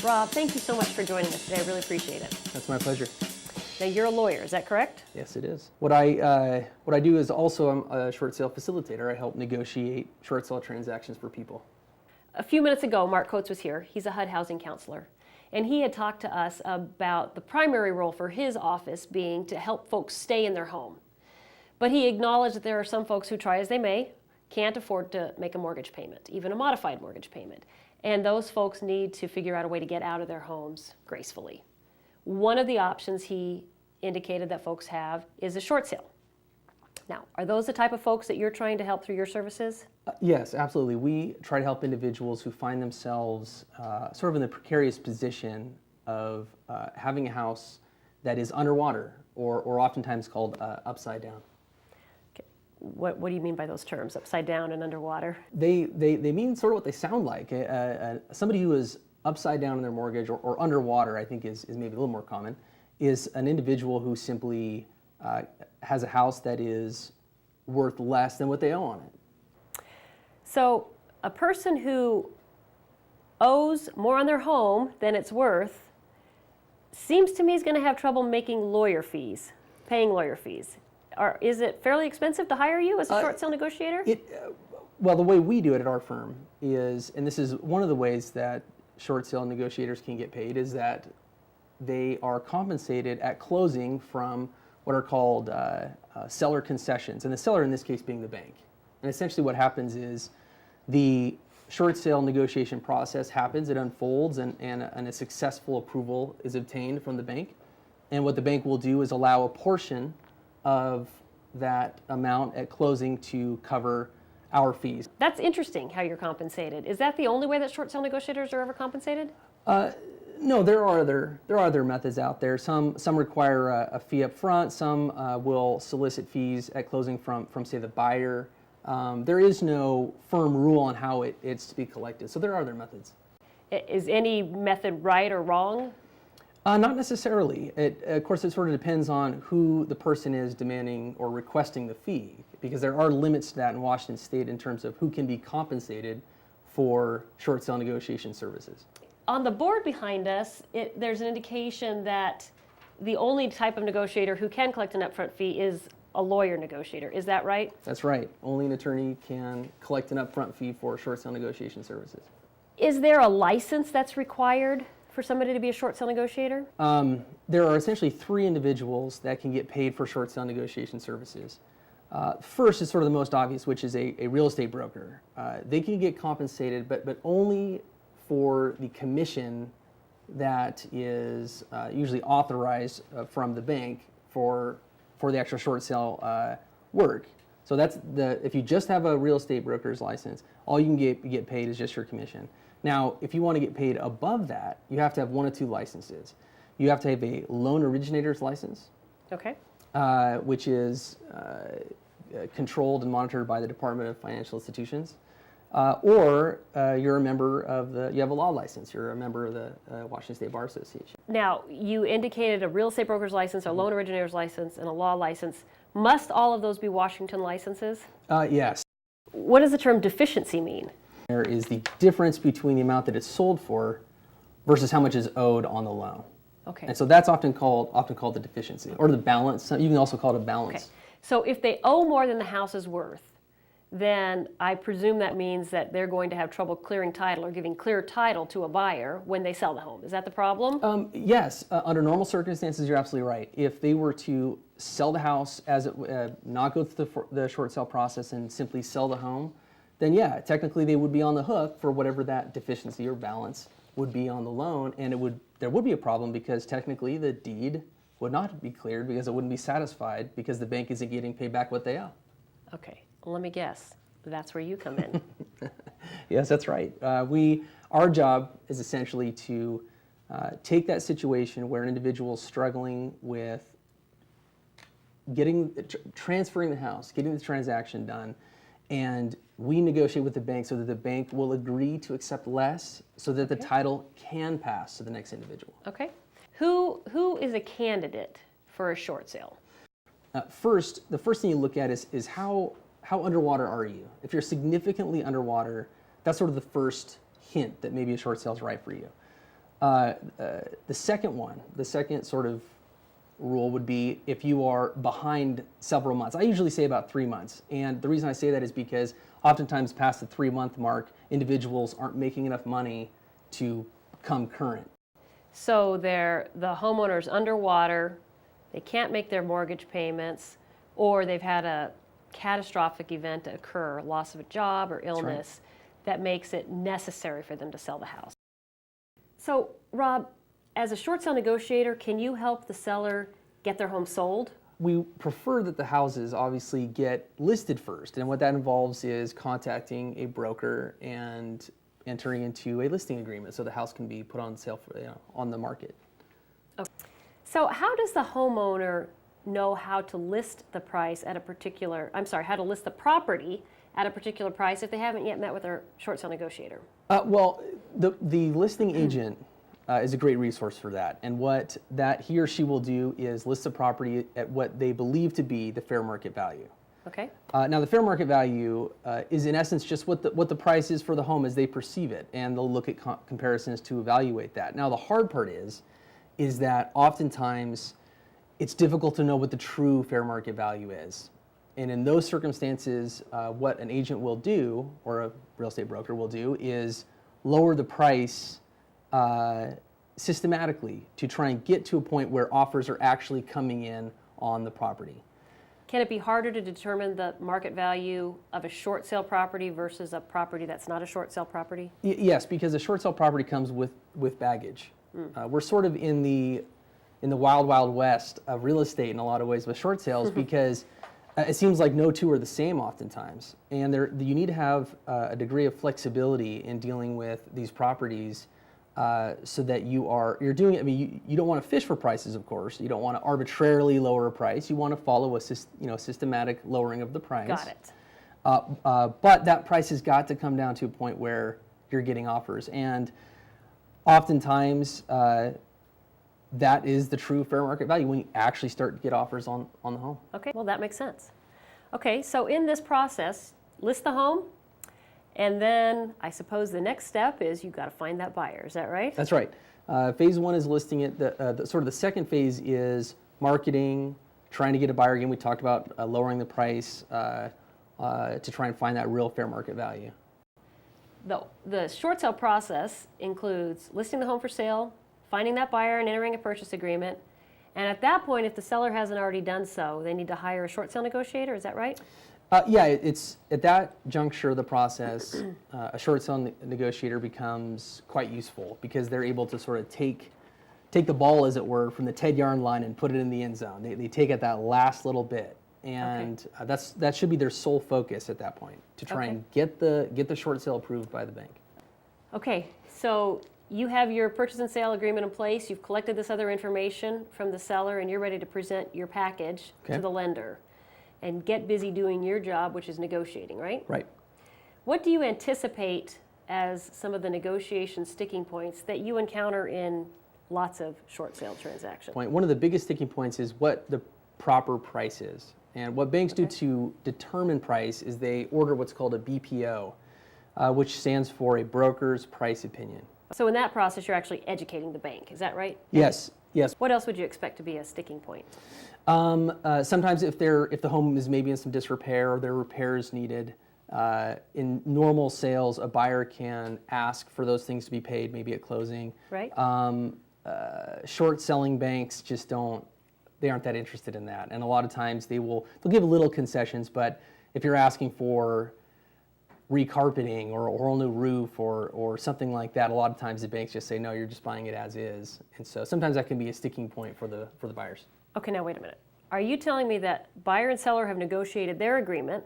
Rob, thank you so much for joining us today. I really appreciate it. That's my pleasure. Now, you're a lawyer, is that correct? Yes, it is. What I do is also I'm a short sale facilitator. I help negotiate short sale transactions for people. A few minutes ago, Mark Coates was here. He's a HUD housing counselor. And he had talked to us about the primary role for his office being to help folks stay in their home. But he acknowledged that there are some folks who, try as they may, can't afford to make a mortgage payment, even a modified mortgage payment. And those folks need to figure out a way to get out of their homes gracefully. One of the options he indicated that folks have is a short sale. Now, are those the type of folks that you're trying to help through your services? Yes, absolutely. We try to help individuals who find themselves sort of in the precarious position of having a house that is underwater or oftentimes called upside down. Okay. What do you mean by those terms, upside down and underwater? They mean sort of what they sound like. Somebody who is upside down in their mortgage or underwater, I think is maybe a little more common, is an individual who simply has a house that is worth less than what they owe on it. So a person who owes more on their home than it's worth seems to me is going to have trouble making lawyer fees, paying lawyer fees. Is it fairly expensive to hire you as a short sale negotiator? Well, the way we do it at our firm is, and this is one of the ways that short sale negotiators can get paid, is that they are compensated at closing from what are called seller concessions, and the seller in this case being the bank. And essentially what happens is the short sale negotiation process happens, it unfolds, and a successful approval is obtained from the bank. And what the bank will do is allow a portion of that amount at closing to cover our fees. That's interesting how you're compensated. Is that the only way that short sale negotiators are ever compensated? No, there are other methods out there. Some require a fee up front. Some will solicit fees at closing from say the buyer. There is no firm rule on how it's to be collected. So there are other methods. Is any method right or wrong? Not necessarily. Of course, it sort of depends on who the person is demanding or requesting the fee, because there are limits to that in Washington State in terms of who can be compensated for short sale negotiation services. On the board behind us, there's an indication that the only type of negotiator who can collect an upfront fee is a lawyer negotiator. Is that right? That's right. Only an attorney can collect an upfront fee for short sale negotiation services. Is there a license that's required for somebody to be a short sale negotiator? There are essentially three individuals that can get paid for short sale negotiation services. First is sort of the most obvious, which is a real estate broker. They can get compensated, but only for the commission that is usually authorized from the bank for the actual short sale work. So that's if you just have a real estate broker's license, all you can get paid is just your commission. Now, if you want to get paid above that, you have to have one of two licenses. You have to have a loan originator's license, okay, which is controlled and monitored by the Department of Financial Institutions. Or you're a member of you have a law license. You're a member of the Washington State Bar Association. Now, you indicated a real estate broker's license, a loan originator's license, and a law license. Must all of those be Washington licenses? Yes. What does the term deficiency mean? There is the difference between the amount that it's sold for versus how much is owed on the loan. Okay. And so that's often called the deficiency or the balance. You can also call it a balance. Okay. So if they owe more than the house is worth, then I presume that means that they're going to have trouble clearing title or giving clear title to a buyer when they sell the home. Is that the problem? Yes. Under normal circumstances, you're absolutely right. If they were to sell the house as not go through the short sale process and simply sell the home, then yeah, technically they would be on the hook for whatever that deficiency or balance would be on the loan, and there would be a problem because technically the deed would not be cleared because it wouldn't be satisfied because the bank isn't getting paid back what they owe. Okay, well, let me guess. That's where you come in. Yes, that's right. Our job is essentially to take that situation where an individual is struggling with transferring the house, getting the transaction done, and we negotiate with the bank so that the bank will agree to accept less so that the title can pass to the next individual. Okay. Who is a candidate for a short sale? The first thing you look at is how underwater are you? If you're significantly underwater, that's sort of the first hint that maybe a short sale is right for you. The second sort of rule would be if you are behind several months. I usually say about 3 months. And the reason I say that is because oftentimes past the 3-month mark, individuals aren't making enough money to come current. So the homeowner's underwater, they can't make their mortgage payments, or they've had a catastrophic event occur, loss of a job or illness, that makes it necessary for them to sell the house. So, Rob, as a short sale negotiator, can you help the seller get their home sold? We prefer that the houses obviously get listed first, and what that involves is contacting a broker and entering into a listing agreement so the house can be put on sale for, on the market. Okay. So how does the homeowner know how to list the price at a particular, how to list the property at a particular price if they haven't yet met with their short sale negotiator? Well, the listing agent is a great resource for that. And what that he or she will do is list the property at what they believe to be the fair market value. Okay. Now, the fair market value is in essence just what the price is for the home as they perceive it, and they'll look at comparisons to evaluate that. Now, the hard part is that oftentimes it's difficult to know what the true fair market value is. And in those circumstances, what an agent will do, or a real estate broker will do, is lower the price systematically to try and get to a point where offers are actually coming in on the property. Can it be harder to determine the market value of a short sale property versus a property that's not a short sale property? Yes, because a short sale property comes with baggage. We're sort of in the wild, wild west of real estate in a lot of ways with short sales because it seems like no two are the same oftentimes. And you need to have a degree of flexibility in dealing with these properties so that you're doing it. I mean, you don't want to fish for prices, of course. You don't want to arbitrarily lower a price. You want to follow a systematic lowering of the price. Got it. But that price has got to come down to a point where you're getting offers. And oftentimes, that is the true fair market value when you actually start to get offers on the home. Okay, well, that makes sense. Okay, so in this process, list the home, and then I suppose the next step is you've got to find that buyer. Is that right? That's right. Phase one is listing it. Sort of the second phase is marketing, trying to get a buyer. Again, we talked about lowering the price to try and find that real fair market value. The short sale process includes listing the home for sale, finding that buyer and entering a purchase agreement. And at that point, if the seller hasn't already done so, they need to hire a short sale negotiator. Is that right? Yeah, it's at that juncture of the process, a short sale negotiator becomes quite useful because they're able to sort of take the ball, as it were, from the 10-yard line and put it in the end zone. They take it that last little bit, and that should be their sole focus at that point to try and get the short sale approved by the bank. Okay, so you have your purchase and sale agreement in place. You've collected this other information from the seller, and you're ready to present your package to the lender and get busy doing your job, which is negotiating, right? Right. What do you anticipate as some of the negotiation sticking points that you encounter in lots of short sale transactions? One of the biggest sticking points is what the proper price is. And what banks do to determine price is they order what's called a BPO, which stands for a broker's price opinion. So in that process, you're actually educating the bank, is that right? Yes. What else would you expect to be a sticking point? Sometimes if the home is maybe in some disrepair or there are repairs needed, in normal sales, a buyer can ask for those things to be paid, maybe at closing. Right. Short selling banks just they aren't that interested in that. And a lot of times they'll give little concessions, but if you're asking for recarpeting or a whole new roof or something like that, a lot of times the banks just say, no, you're just buying it as is. And so sometimes that can be a sticking point for the buyers. Okay, now wait a minute. Are you telling me that buyer and seller have negotiated their agreement,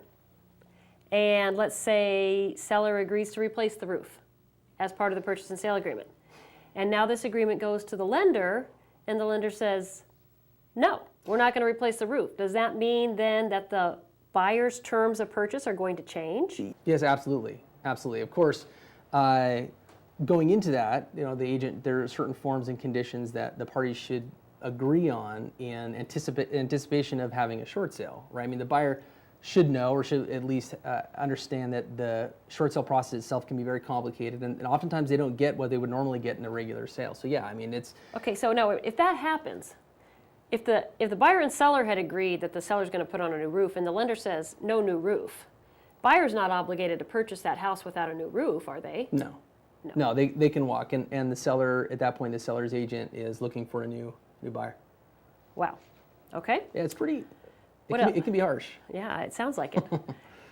and let's say seller agrees to replace the roof as part of the purchase and sale agreement, and now this agreement goes to the lender, and the lender says, no, we're not going to replace the roof. Does that mean then that the buyer's terms of purchase are going to change? Yes, absolutely. Absolutely. Of course, going into that, the agent, there are certain forms and conditions that the parties should agree on in anticipation of having a short sale, right? I mean, the buyer should know or should at least understand that the short sale process itself can be very complicated, and oftentimes they don't get what they would normally get in a regular sale. So yeah, I mean, it's Okay, so now if that happens, if the buyer and seller had agreed that the seller's going to put on a new roof and the lender says no new roof, buyer's not obligated to purchase that house without a new roof, are they? no. No, they can walk, and the seller, at that point, the seller's agent is looking for a new buyer. Wow. Okay. Yeah, it's pretty, What it can be harsh. Yeah, it sounds like it.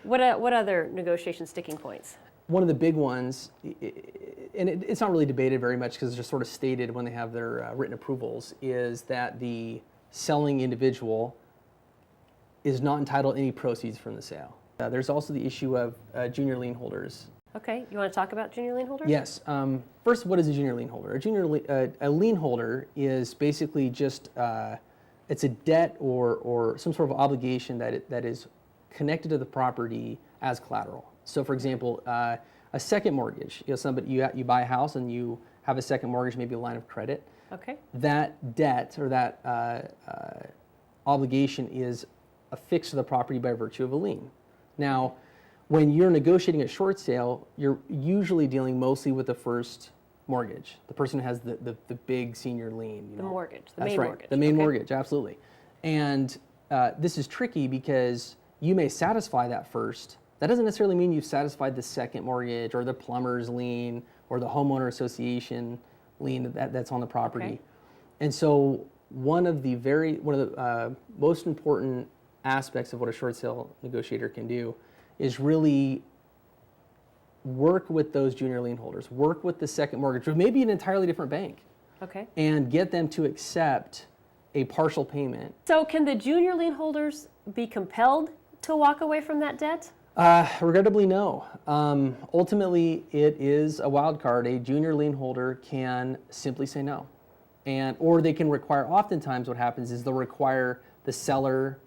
What other negotiation sticking points? One of the big ones, and it's not really debated very much because it's just sort of stated when they have their written approvals, is that the selling individual is not entitled to any proceeds from the sale. There's also the issue of junior lien holders. Okay, you want to talk about junior lien holders? Yes. First, what is a junior lien holder? A lien holder is basically just it's a debt or some sort of obligation that is connected to the property as collateral. So, for example, a second mortgage. You buy a house and you have a second mortgage, maybe a line of credit. Okay. That debt or that obligation is affixed to the property by virtue of a lien. Now, when you're negotiating a short sale, you're usually dealing mostly with the first mortgage, the person who has the big senior lien. The mortgage, the That's main right, mortgage. the main Okay. mortgage, absolutely. And this is tricky because you may satisfy that first. That doesn't necessarily mean you've satisfied the second mortgage or the plumber's lien or the homeowner association lien that's on the property. Okay. And so one of the most important aspects of what a short sale negotiator can do is really work with those junior lien holders, work with the second mortgage, or maybe an entirely different bank, Okay. and get them to accept a partial payment. So can the junior lien holders be compelled to walk away from that debt? Regrettably, no. Ultimately, it is a wild card. A junior lien holder can simply say no, or they can require. Oftentimes, what happens is they'll require the seller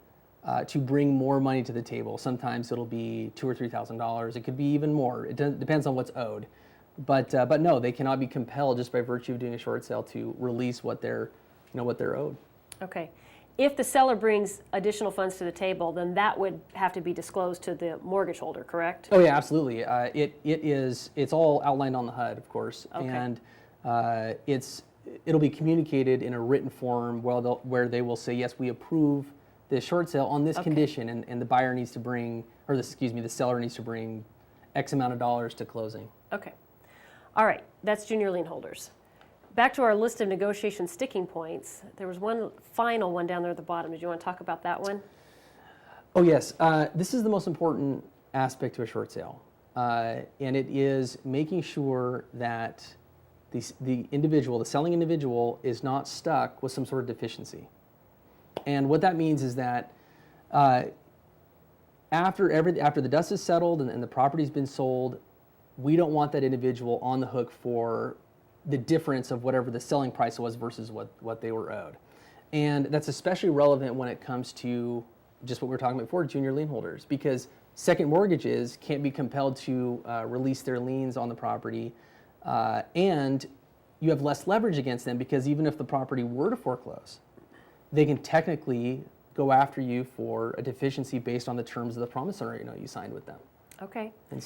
to bring more money to the table. Sometimes it'll be $2,000 or $3,000. It could be even more. It depends on what's owed. But no, they cannot be compelled just by virtue of doing a short sale to release what they're owed. Okay. If the seller brings additional funds to the table, then that would have to be disclosed to the mortgage holder, correct? Oh yeah, absolutely. It's all outlined on the HUD, of course, Okay. and it'll be communicated in a written form where they will say, yes, we approve the short sale on this Okay. condition, and the buyer needs to bring, the seller needs to bring X amount of dollars to closing. Okay. All right, that's junior lien holders. Back to our list of negotiation sticking points. There was one final one down there at the bottom. Did you want to talk about that one? Oh yes, this is the most important aspect to a short sale, and it is making sure that the selling individual, is not stuck with some sort of deficiency. And what that means is that after the dust is settled and the property's been sold, we don't want that individual on the hook for the difference of whatever the selling price was versus what they were owed. And that's especially relevant when it comes to just what we were talking about before, junior lien holders, because second mortgages can't be compelled to release their liens on the property, and you have less leverage against them because even if the property were to foreclose, they can technically go after you for a deficiency based on the terms of the promissory note you signed with them. Okay. And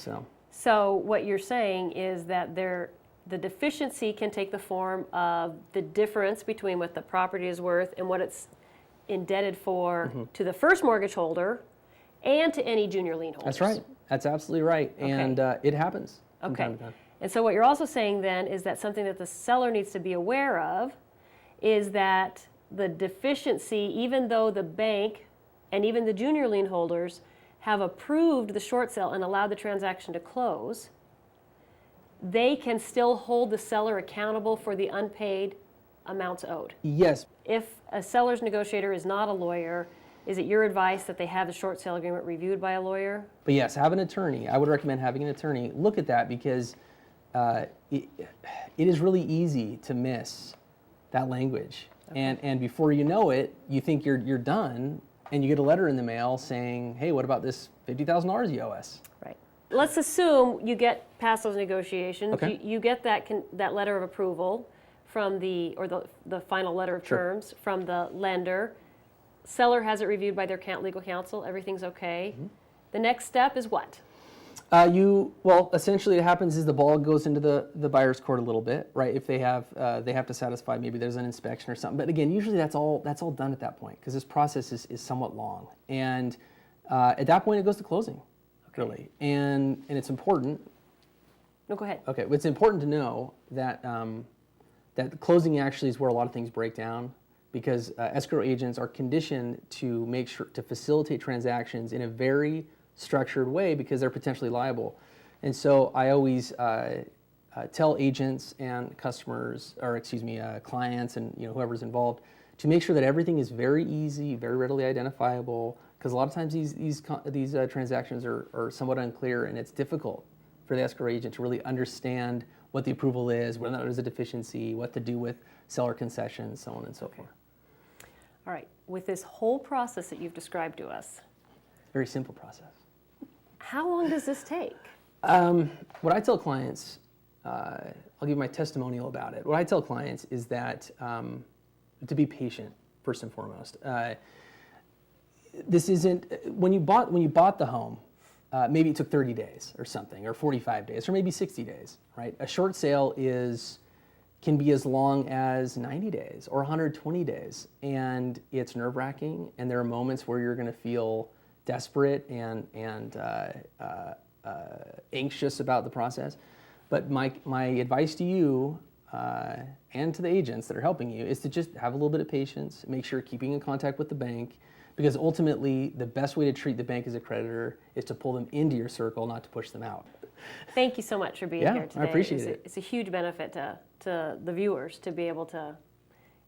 so what you're saying is that the deficiency can take the form of the difference between what the property is worth and what it's indebted for to the first mortgage holder and to any junior lien holders. that's right. That's absolutely right. Okay. And it happens from Okay. time to time. And so what you're also saying then is that something that the seller needs to be aware of is that the deficiency, even though the bank and even the junior lien holders have approved the short sale and allowed the transaction to close, they can still hold the seller accountable for the unpaid amounts owed. Yes. If a seller's negotiator is not a lawyer, is it your advice that they have the short sale agreement reviewed by a lawyer? But yes, have an attorney. I would recommend having an attorney look at that because it is really easy to miss that language. Okay. And before you know it, you think you're done, and you get a letter in the mail saying, hey, what about this $50,000 you owe us? Right. Let's assume you get past those negotiations. Okay. You get that letter of approval from the final letter of Sure. terms from the lender. Seller has it reviewed by their legal counsel. Everything's okay. The next step is what? Well, essentially what happens is the ball goes into the buyer's court a little bit, right? If they have to satisfy, maybe there's an inspection or something. But again, usually that's all done at that point, because this process is somewhat long. And at that point, it goes to closing, really. And it's important. No, go ahead. Okay, it's important to know that that closing actually is where a lot of things break down, because escrow agents are conditioned to make sure to facilitate transactions in a very structured way, because they're potentially liable. And so I always tell agents and customers, or excuse me, clients and whoever's involved, to make sure that everything is very easy, very readily identifiable, because a lot of times these transactions are somewhat unclear, and it's difficult for the escrow agent to really understand what the approval is, whether or not there's a deficiency, what to do with seller concessions, so on and so forth. All right. With this whole process that you've described to us, Very simple process. how long does this take? What I tell clients, I'll give my testimonial about it. What I tell clients is that to be patient, first and foremost. This isn't, when you bought the home, maybe it took 30 days or something, or 45 days, or maybe 60 days, right? A short sale can be as long as 90 days or 120 days, and it's nerve-wracking, and there are moments where you're going to feel desperate and anxious about the process. But my advice to you and to the agents that are helping you is to just have a little bit of patience, make sure you're keeping in contact with the bank, because ultimately the best way to treat the bank as a creditor is to pull them into your circle, not to push them out. Thank you so much for being here today. I appreciate it. It's a huge benefit to the viewers to be able to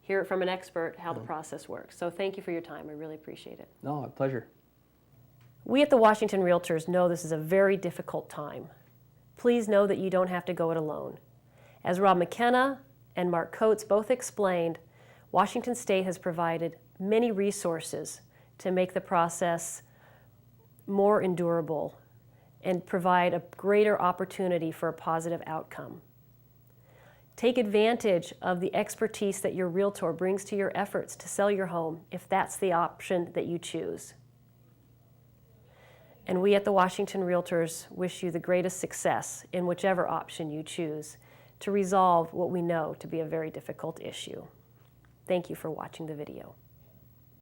hear it from an expert how the process works. So thank you for your time. I really appreciate it. No, a pleasure. We at the Washington Realtors know this is a very difficult time. Please know that you don't have to go it alone. As Rob McKenna and Mark Coates both explained, Washington State has provided many resources to make the process more endurable and provide a greater opportunity for a positive outcome. Take advantage of the expertise that your realtor brings to your efforts to sell your home, if that's the option that you choose. And we at the Washington Realtors wish you the greatest success in whichever option you choose to resolve what we know to be a very difficult issue. Thank you for watching the video.